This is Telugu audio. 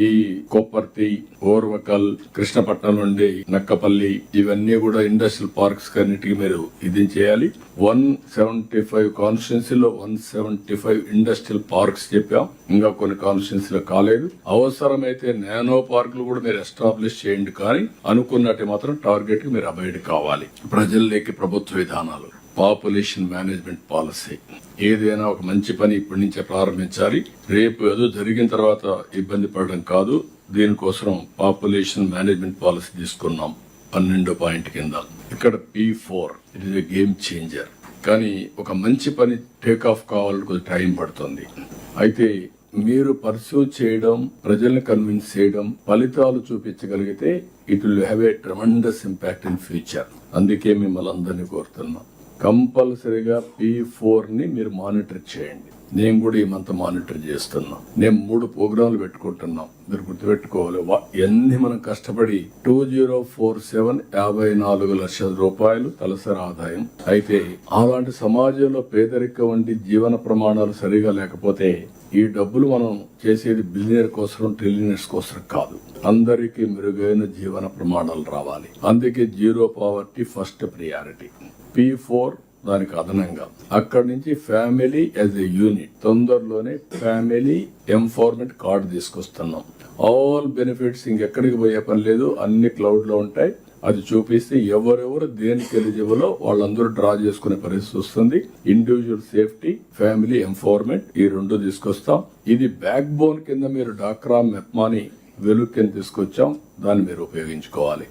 ఈ కొప్పర్తి, ఓర్వకల్, కృష్ణపట్నం నుండి నక్కపల్లి ఇవన్నీ కూడా ఇండస్ట్రియల్ పార్క్స్ అన్నిటికీ మీరు ఇది చేయాలి. 175 కాన్స్టిట్యున్సీలో 175 ఇండస్ట్రియల్ పార్క్స్ చెప్పాం. ఇంకా కొన్ని కాన్స్టిట్యున్సీలో కాలేదు. అవసరమైతే నానో పార్కులు కూడా మీరు ఎస్టాబ్లిష్ చేయండి, కానీ అనుకున్నట్టు మాత్రం టార్గెట్ కి మీరు అబైడ్ కావాలి. ప్రజల్లోకి ప్రభుత్వ విధానాలు, పాపులేషన్ మేనేజ్మెంట్ పాలసీ, ఏదైనా ఒక మంచి పని ఇప్పటి నుంచే ప్రారంభించాలి. రేపు ఏదో జరిగిన తర్వాత ఇబ్బంది పడడం కాదు. దీనికోసం పాపులేషన్ మేనేజ్మెంట్ పాలసీ తీసుకున్నాం 12 పాయింట్ కింద. ఇక్కడ P4 it is a game changer. కానీ ఒక మంచి పని టేక్ ఆఫ్ కావాలని కొద్ది టైం పడుతుంది. అయితే మీరు పర్సూ చేయడం, ప్రజల్ని కన్విన్స్ చేయడం, ఫలితాలు చూపించగలిగితే it will have a tremendous impact in future. అందుకే మిమ్మల్ని అందరినీ కోరుతున్నాం, కంపల్సరీగా P4 ని మీరు మానిటర్ చేయండి. నేను కూడా ఈ మంత్ మానిటర్ చేస్తున్నాం. నేను 3 ప్రోగ్రాంలు పెట్టుకుంటున్నాం. మీరు గుర్తుపెట్టుకోవాలి, ఎన్ని మనం కష్టపడి 2047 54 లక్షల రూపాయలు తలసరి ఆదాయం. అయితే అలాంటి సమాజంలో పేదరికం వంటి జీవన ప్రమాణాలు సరిగా లేకపోతే ఈ డబ్బులు మనం చేసేది బిలియనర్ కోసం, ట్రిలియనర్స్ కోసం కాదు. అందరికీ మెరుగైన జీవన ప్రమాణాలు రావాలి. అందుకే zero poverty first priority. P4 దానికి అదనంగా అక్కడి నుంచి ఫ్యామిలీ యాజ్ ఎ యూనిట్, తొందరలోనే ఫ్యామిలీ ఎంపవర్మెంట్ కార్డు తీసుకొస్తున్నాం. ఆల్ బెనిఫిట్స్ ఇంకెక్కడికి పోయే పని లేదు, అన్ని క్లౌడ్ లో ఉంటాయి. అది చూపిస్తే ఎవరెవరు దేనికి ఎలిజిబుల్ వాళ్ళందరూ డ్రా చేసుకునే పరిస్థితి వస్తుంది. ఇండివిజువల్ సేఫ్టీ, ఫ్యామిలీ ఎంపవర్మెంట్ ఈ 2 తీసుకొస్తాం. ఇది బ్యాక్ బోన్ కింద మీరు డాక్రా మెప్మాని వెలుగు కింద తీసుకొచ్చాం. దాన్ని మీరు ఉపయోగించుకోవాలి.